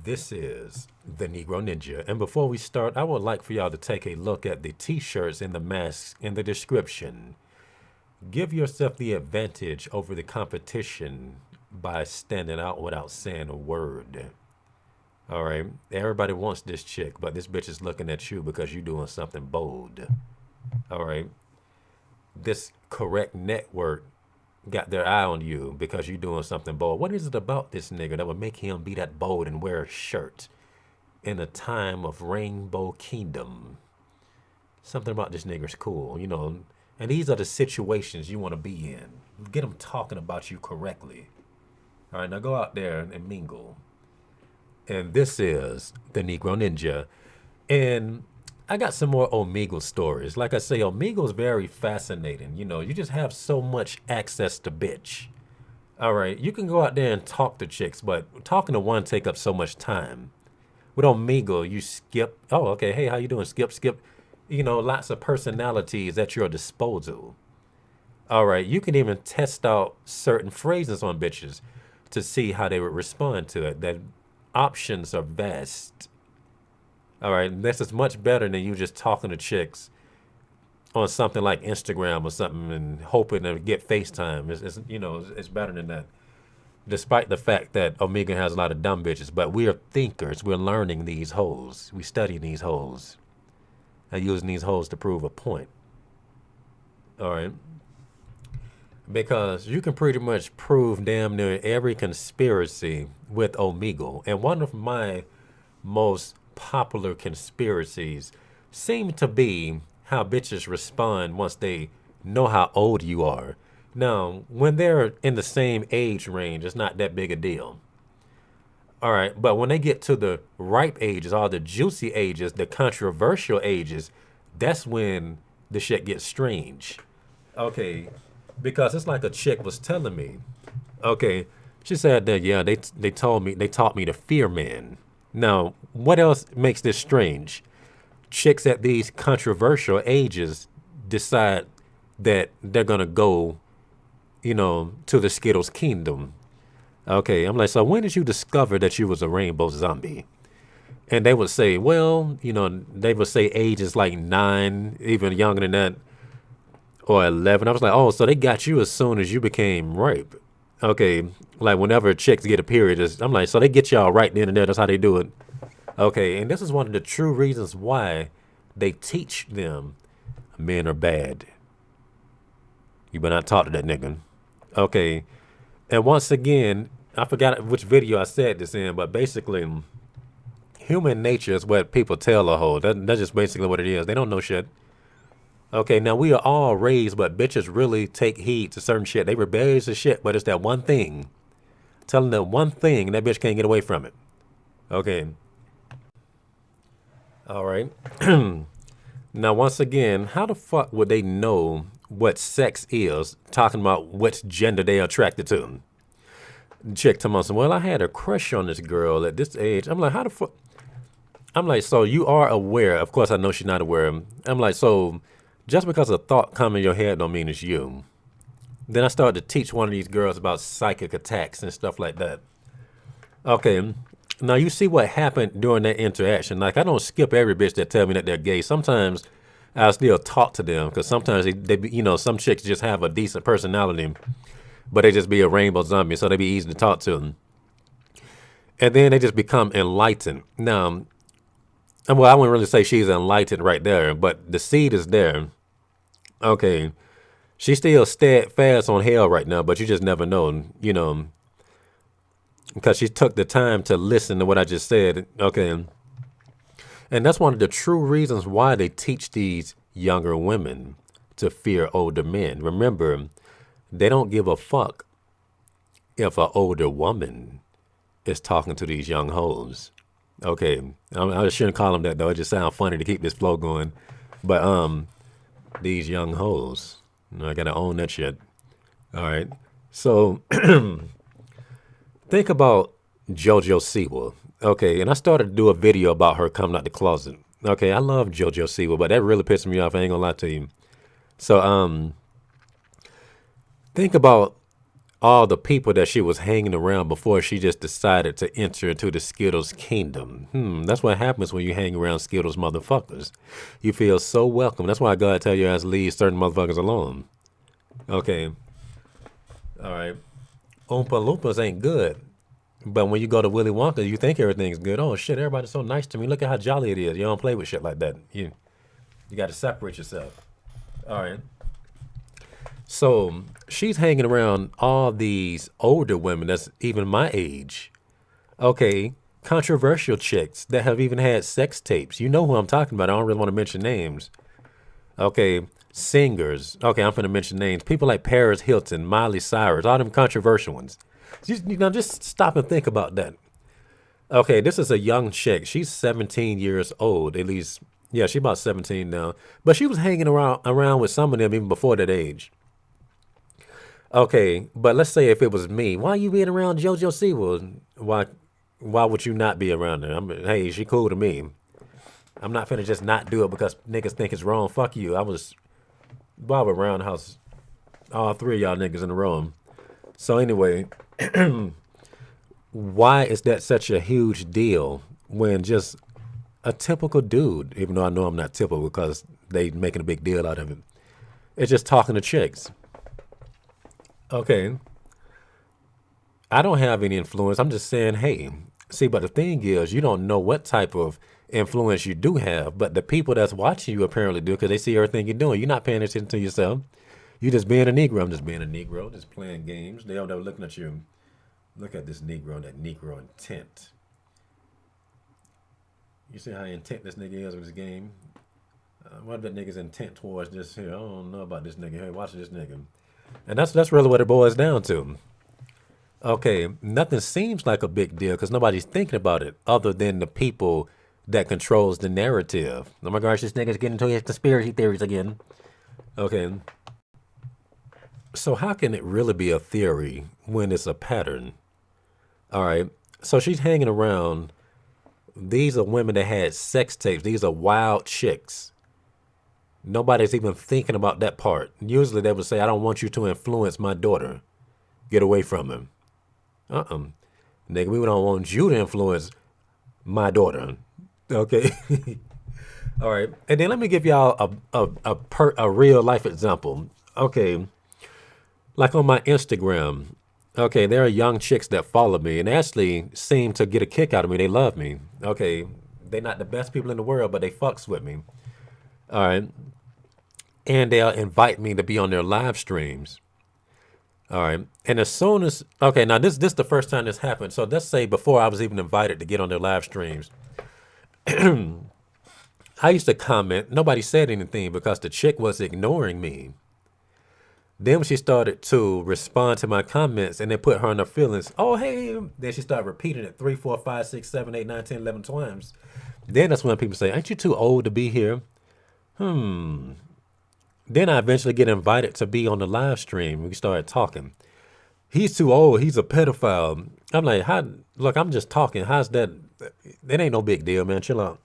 This is the Negro Ninja. And before we start, I would like for y'all to take a look at the t-shirts and the masks in the description. Give yourself the advantage over the competition by standing out without saying a word. All right. Everybody wants this chick, but this bitch is looking at you because you're doing something bold. All right. This correct network got their eye on you because you're doing something bold. What is it about this nigga that would make him be that bold and wear a shirt in a time of Rainbow Kingdom? Something about this nigga's cool, you know. And these are the situations you want to be in. Get them talking about you correctly. All right, now go out there and mingle. And this is the Negro Ninja. And I got some more Omegle stories. Like I say, Omegle is very fascinating. You know, you just have so much access to bitch. All right, you can go out there and talk to chicks, but talking to one take up so much time. With Omegle, you skip. Oh, okay. Hey, how you doing? Skip. You know, lots of personalities at your disposal. All right, you can even test out certain phrases on bitches to see how they would respond to it. That options are vast. All right, this is much better than you just talking to chicks on something like Instagram or something and hoping to get FaceTime. It's better than that. Despite the fact that Omega has a lot of dumb bitches, but we are thinkers. We're learning these hoes. We study these hoes and using these hoes to prove a point. All right. Because you can pretty much prove damn near every conspiracy with Omegle. And one of my most popular conspiracies seem to be how bitches respond once they know how old you are. Now, when they're in the same age range, it's not that big a deal. All right, but when they get to the ripe ages, all the juicy ages, the controversial ages, that's when the shit gets strange. Okay, because it's like a chick was telling me. Okay, she said that yeah, they taught me to fear men. Now, what else makes this strange? Chicks at these controversial ages decide that they're gonna go, to the Skittles kingdom. Okay, I'm like, so when did you discover that you was a rainbow zombie? And they would say, well, they would say ages like 9, even younger than that, or 11. I was like, oh, so they got you as soon as you became ripe. Okay, like whenever chicks get a period, I'm like, so they get y'all right then and there. That's how they do it. Okay, and this is one of the true reasons why they teach them men are bad. You better not talk to that nigga. Okay, and once again, I forgot which video I said this in, but basically, human nature is what people tell a hoe. That's just basically what it is. They don't know shit. Okay, now we are all raised, but bitches really take heed to certain shit. They rebellious as shit, but it's that one thing. Telling them one thing, and that bitch can't get away from it. Okay. All right. Now, once again, how the fuck would they know what sex is, talking about which gender they are attracted to? Chick to me, well, I had a crush on this girl at this age. I'm like, how the fuck? I'm like, so you are aware. Of course, I know she's not aware. I'm like, so just because a thought come in your head don't mean it's you. Then I started to teach one of these girls about psychic attacks and stuff like that. Okay, now you see what happened during that interaction. Like, I don't skip every bitch that tell me that they're gay. Sometimes I still talk to them because sometimes some chicks just have a decent personality, but they just be a rainbow zombie, so they be easy to talk to them. And then they just become enlightened. Now, well, I wouldn't really say she's enlightened right there, but the seed is there. Okay, she's still steadfast on hell right now, but you just never know, because she took the time to listen to what I just said. Okay, and that's one of the true reasons why they teach these younger women to fear older men. Remember, they don't give a fuck if an older woman is talking to these young hoes. Okay, I shouldn't call them that though. It just sounds funny to keep this flow going. But these young hoes, I gotta own that shit. All right, so think about JoJo Siwa. Okay, and I started to do a video about her coming out the closet. Okay, I love JoJo Siwa, but that really pissed me off. I ain't gonna lie to you. So think about all the people that she was hanging around before she just decided to enter into the Skittles kingdom. That's what happens when you hang around Skittles motherfuckers. You feel so welcome. That's why God tell you ass leave certain motherfuckers alone. Okay. All right. Oompa Loompas ain't good. But when you go to Willy Wonka, you think everything's good. Oh shit, everybody's so nice to me. Look at how jolly it is. You don't play with shit like that. You got to separate yourself. All right. So she's hanging around all these older women that's even my age. Okay. Controversial chicks that have even had sex tapes. You know who I'm talking about. I don't really want to mention names. Okay. Singers. Okay, I'm going to mention names. People like Paris Hilton, Miley Cyrus, all them controversial ones. Just stop and think about that. Okay, this is a young chick. She's 17 years old, at least. Yeah, she's about 17 now. But she was hanging around with some of them even before that age. Okay, but let's say if it was me, why you being around JoJo Siwa? Why would you not be around her? Hey, she cool to me. I'm not finna just not do it because niggas think it's wrong. Fuck you. I was Bob around house, all three of y'all niggas in the room. So anyway, why is that such a huge deal when just a typical dude, even though I know I'm not typical because they making a big deal out of it, it's just talking to chicks. Okay, I don't have any influence. I'm just saying, hey, see, but the thing is, you don't know what type of influence you do have, but the people that's watching you apparently do because they see everything you're doing. You're not paying attention to yourself. You just being a Negro. I'm just being a Negro, just playing games. They're looking at you. Look at this Negro, that Negro intent. You see how intent this nigga is with this game? What if that nigga's intent towards this here? I don't know about this nigga. Hey, watch this nigga. And that's really what it boils down to. Okay, nothing seems like a big deal because nobody's thinking about it other than the people that controls the narrative. Oh my gosh, this nigga's getting into his conspiracy theories again. Okay. So how can it really be a theory when it's a pattern? All right. So she's hanging around. These are women that had sex tapes. These are wild chicks. Nobody's even thinking about that part. Usually they would say, I don't want you to influence my daughter. Get away from him. Nigga, we don't want you to influence my daughter. Okay. All right. And then let me give y'all a real life example. Okay. Like on my Instagram. Okay, there are young chicks that follow me and actually seem to get a kick out of me. They love me. Okay. They're not the best people in the world, but they fucks with me. All right. And they'll invite me to be on their live streams. All right. And as soon as, okay, now this is the first time this happened. So let's say before I was even invited to get on their live streams, I used to comment. Nobody said anything because the chick was ignoring me. Then when she started to respond to my comments and then put her in her feelings, oh, hey, then she started repeating it 3, 4, 5, 6, 7, 8, 9, 10, 11 times. Then that's when people say, ain't you too old to be here? Then I eventually get invited to be on the live stream. We started talking. He's too old. He's a pedophile. I'm like, look, I'm just talking. How's that? It ain't no big deal, man. Chill out.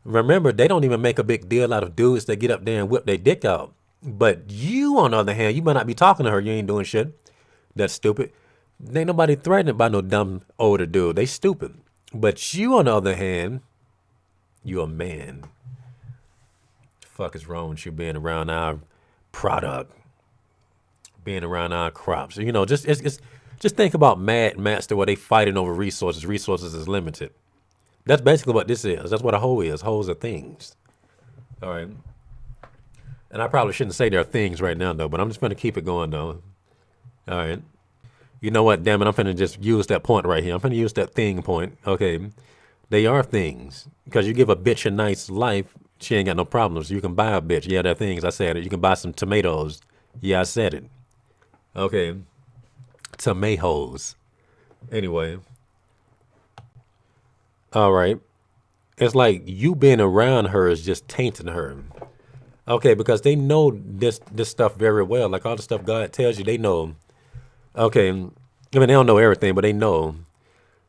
Remember, they don't even make a big deal out of dudes that get up there and whip their dick out. But you, on the other hand, you might not be talking to her. You ain't doing shit. That's stupid. Ain't nobody threatened by no dumb older dude. They stupid. But you, on the other hand, you a man. Fuck is wrong with you being around our product, being around our crops? You know, just think about Mad Master where they fighting over resources. Resources is limited. That's basically what this is. That's what a hoe is. Hoes are things. All right. And I probably shouldn't say they're things right now, though, but I'm just going to keep it going, though. All right. You know what? Damn it. I'm going to just use that point right here. I'm going to use that thing point. Okay. They are things. Because you give a bitch a nice life, she ain't got no problems. You can buy a bitch. Yeah, they're things. I said it. You can buy some tomatoes. Yeah, I said it. Okay. Tomatoes. Anyway. All right. It's like you being around her is just tainting her. Okay, because they know this stuff very well. Like all the stuff God tells you, they know. Okay, I mean, they don't know everything, but they know,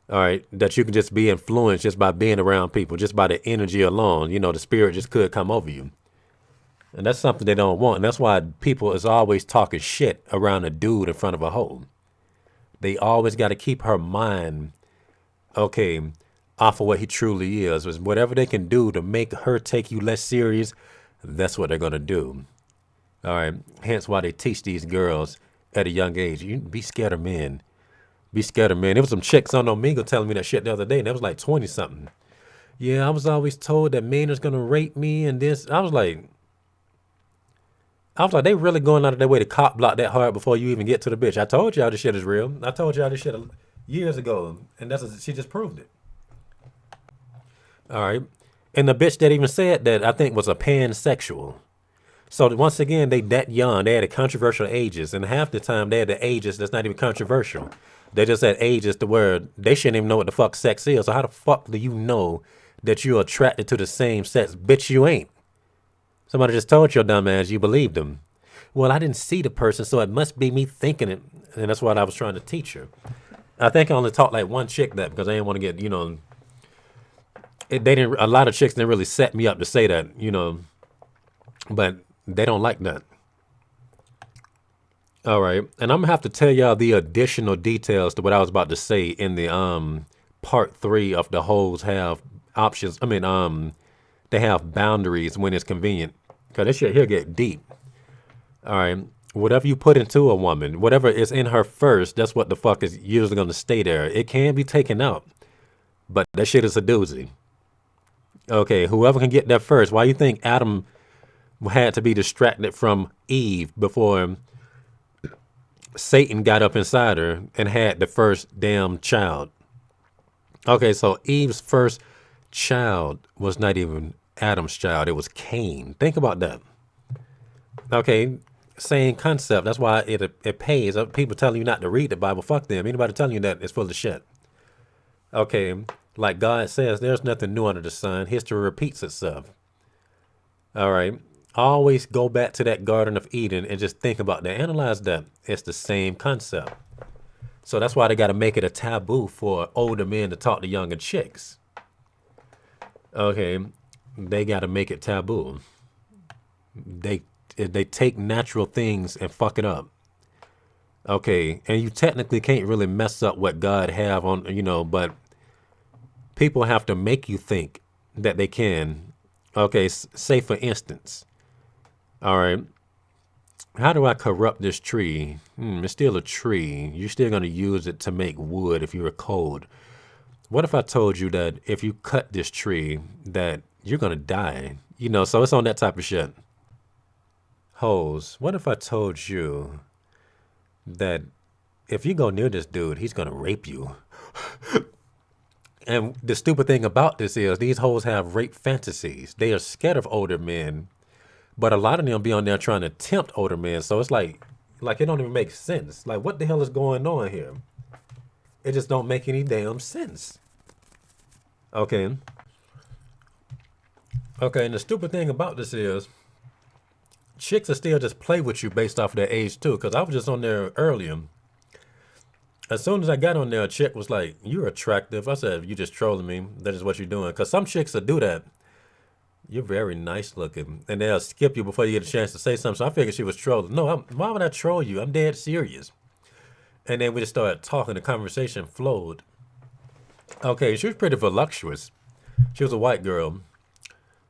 all right, that you can just be influenced just by being around people, just by the energy alone. You know, the spirit just could come over you. And that's something they don't want. And that's why people is always talking shit around a dude in front of a hoe. They always got to keep her mind, okay, off of what he truly is. Whatever they can do to make her take you less serious, that's what they're going to do. All right. Hence why they teach these girls at a young age, you be scared of men. Be scared of men. There was some chicks on Omegle telling me that shit the other day, and that was like 20 something. Yeah, I was always told that men is going to rape me and this. I was like, they really going out of their way to cop block that hard before you even get to the bitch. I told y'all this shit is real. I told y'all this shit years ago, and she just proved it. All right. And the bitch that even said that, I think, was a pansexual. So once again, they that young. They had the controversial ages, and half the time they had the ages that's not even controversial. They just had ages to where they shouldn't even know what the fuck sex is. So how the fuck do you know that you're attracted to the same sex? Bitch, you ain't. Somebody just told your dumb ass you believed them. Well, I didn't see the person, so it must be me thinking it. And that's what I was trying to teach her. I think I only taught like one chick that because I didn't want to get, they didn't. A lot of chicks didn't really set me up to say that, but they don't like that. All right, and I'm gonna have to tell y'all the additional details to what I was about to say in the part 3 of the hoes have options. I mean, they have boundaries when it's convenient. Cause this shit here get deep. All right, whatever you put into a woman, whatever is in her first, that's what the fuck is usually gonna stay there. It can be taken out, but that shit is a doozy. Okay, whoever can get that first. Why you think Adam had to be distracted from Eve before Satan got up inside her and had the first damn child? Okay, so Eve's first child was not even Adam's child. It was Cain. Think about that. Okay, same concept. That's why it pays. People telling you not to read the Bible, fuck them. Anybody telling you that is full of shit. Okay, like God says, there's nothing new under the sun. History repeats itself. All right. Always go back to that Garden of Eden and just think about that. Analyze that. It's the same concept. So that's why they got to make it a taboo for older men to talk to younger chicks. Okay. They got to make it taboo. They take natural things and fuck it up. Okay. And you technically can't really mess up what God have on, but people have to make you think that they can. Okay. Say for instance, all right, how do I corrupt this tree? It's still a tree. You're still going to use it to make wood if you're cold. What if I told you that if you cut this tree, that you're going to die? So it's on that type of shit. Hoes, what if I told you that if you go near this dude, he's going to rape you? And the stupid thing about this is these hoes have rape fantasies. They are scared of older men. But a lot of them be on there trying to tempt older men. So it's like it don't even make sense. Like, what the hell is going on here? It just don't make any damn sense. Okay. Okay, and the stupid thing about this is chicks are still just play with you based off of their age too. Because I was just on there earlier. As soon as I got on there, a chick was like, "You're attractive." I said, "You just trolling me. That is what you're doing." Because some chicks will do that. You're very nice looking. And they'll skip you before you get a chance to say something. So I figured she was trolling. No, why would I troll you? I'm dead serious. And then we just started talking. The conversation flowed. Okay, she was pretty voluptuous. She was a white girl.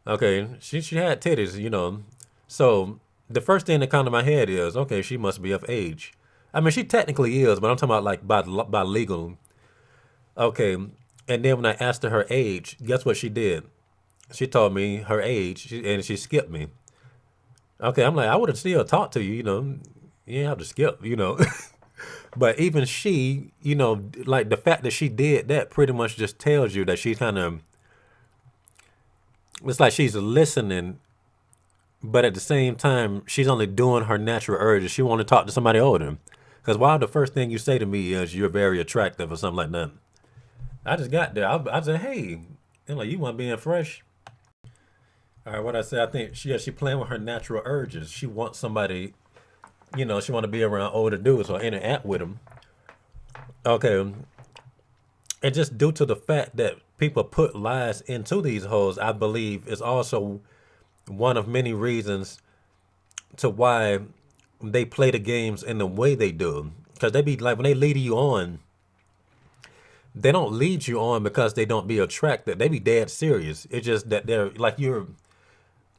Okay, she had titties, So the first thing that comes to my head is, okay, she must be of age. I mean, she technically is, but I'm talking about like by legal. Okay, and then when I asked her age, guess what she did? She told me her age, and she skipped me. Okay, I'm like, I would have still talked to you, You didn't have to skip, But even she, like the fact that she did that pretty much just tells you that she's kind of, it's like she's listening, but at the same time, she's only doing her natural urges. She want to talk to somebody older. Because why the first thing you say to me is you're very attractive or something like that. I just got there. I said, hey, and like, you want being fresh? All right, what I said, I think she playing with her natural urges. She wants somebody, she want to be around older dudes or interact with them. Okay, and just due to the fact that people put lies into these hoes, I believe is also one of many reasons to why they play the games in the way they do. Because they be like, when they lead you on, they don't lead you on because they don't be attracted. They be dead serious. It's just that they're like you're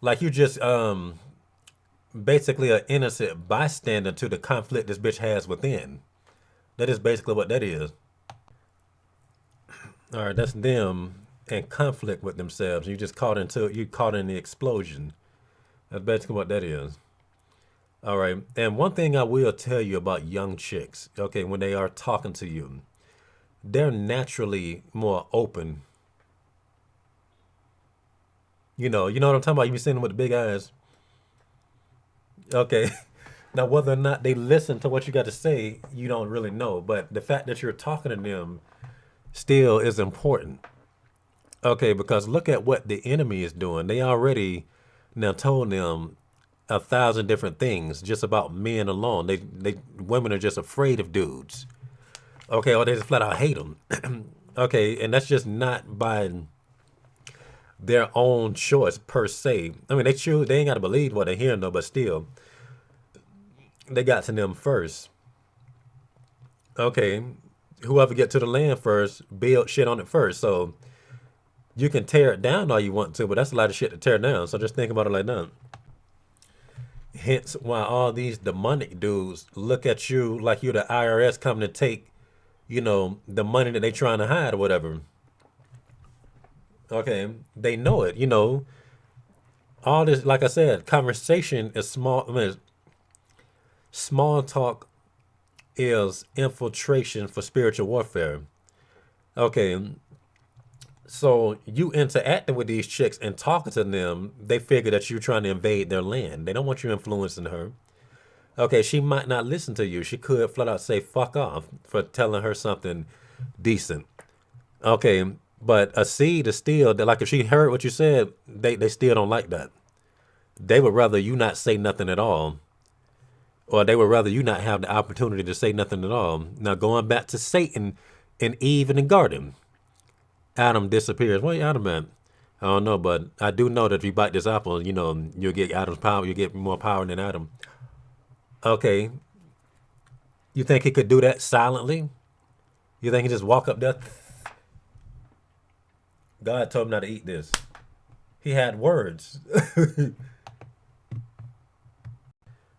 just basically an innocent bystander to the conflict this bitch has within. That is basically what that is. All right, that's them in conflict with themselves. You caught in the explosion. That's basically what that is. All right. And one thing I will tell you about young chicks, okay, when they are talking to you, they're naturally more open. You know what I'm talking about? You be seeing them with the big eyes. Okay. Now, whether or not they listen to what you got to say, you don't really know. But the fact that you're talking to them still is important. Okay, because look at what the enemy is doing. They already now told them a thousand different things just about men alone. They women are just afraid of dudes. Okay, or they just flat out hate them. Okay, and that's just not by their own choice per se. I mean, they choose. They ain't got to believe what they hear though, but still, they got to them first. Okay, whoever get to the land first, build shit on it first. So you can tear it down all you want to, but that's a lot of shit to tear down. So just think about it like that. Hence why all these demonic dudes look at you like you're the IRS coming to take, the money that they trying to hide or whatever. Okay, they know it. All this, like I said, conversation is small. I mean, small talk is infiltration for spiritual warfare. Okay, so you interacting with these chicks and talking to them, they figure that you're trying to invade their land. They don't want you influencing her. Okay, she might not listen to you. She could flat out say fuck off for telling her something decent. Okay, but a seed is still like if she heard what you said, they still don't like that. They would rather you not say nothing at all, or they would rather you not have the opportunity to say nothing at all. Now going back to Satan and Eve in the garden, Adam disappears. Where Adam at? I don't know, but I do know that if you bite this apple, you'll get Adam's power. You get more power than Adam. Okay, you think he could do that silently? You think he just walk up there? God told him not to eat this. He had words.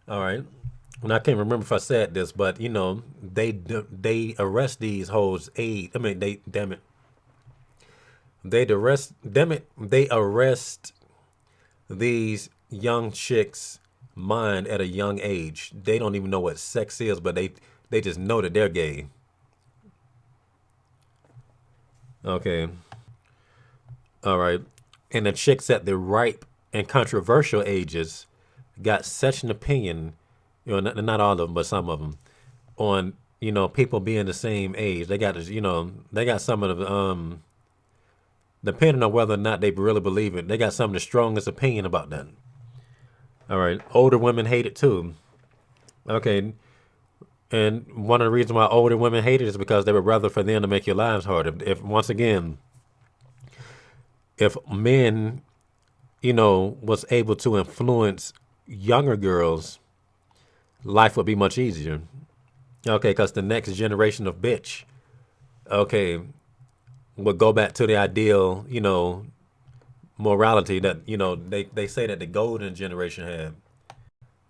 All right. And I can't remember if I said this, but they arrest these hoes. I mean, they damn it. They arrest these young chicks' mind at a young age. They don't even know what sex is, but they just know that they're gay. Okay. All right. And the chicks at the ripe and controversial ages got such an opinion, not all of them, but some of them, on, people being the same age. They got this, they got some of the, depending on whether or not they really believe it, they got some of the strongest opinion about that. All right. Older women hate it too. Okay. And one of the reasons why older women hate it is because they would rather for them to make your lives harder. If once again, if men, was able to influence younger girls, life would be much easier. Okay, because the next generation of bitch, okay, would go back to the ideal, morality that, they say that the golden generation had.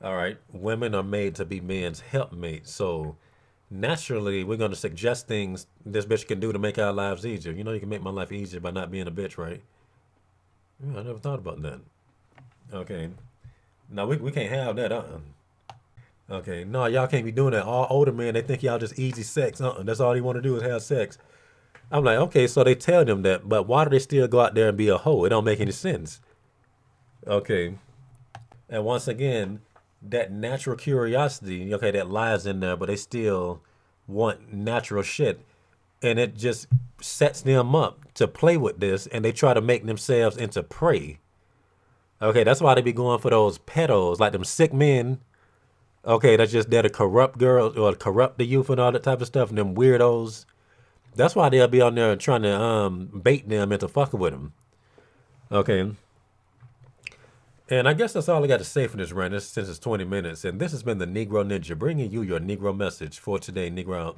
All right, women are made to be men's helpmates. So naturally, we're going to suggest things this bitch can do to make our lives easier. You can make my life easier by not being a bitch, right? Yeah, I never thought about that. Okay. No, we can't have that. Okay. No, y'all can't be doing that. All older men, they think y'all just easy sex. That's all they want to do is have sex. I'm like, okay, so they tell them that, but why do they still go out there and be a hoe? It don't make any sense. Okay. And once again, that natural curiosity, okay, that lies in there, but they still want natural shit. And it just sets them up to play with this and they try to make themselves into prey. Okay, that's why they be going for those pedos, like them sick men. Okay, that's just there to corrupt girls or corrupt the youth and all that type of stuff, and them weirdos. That's why they'll be on there trying to bait them into fucking with them. Okay. And I guess that's all I got to say for this rant, since it's 20 minutes. And this has been the Negro Ninja, bringing you your Negro message for today, Negro.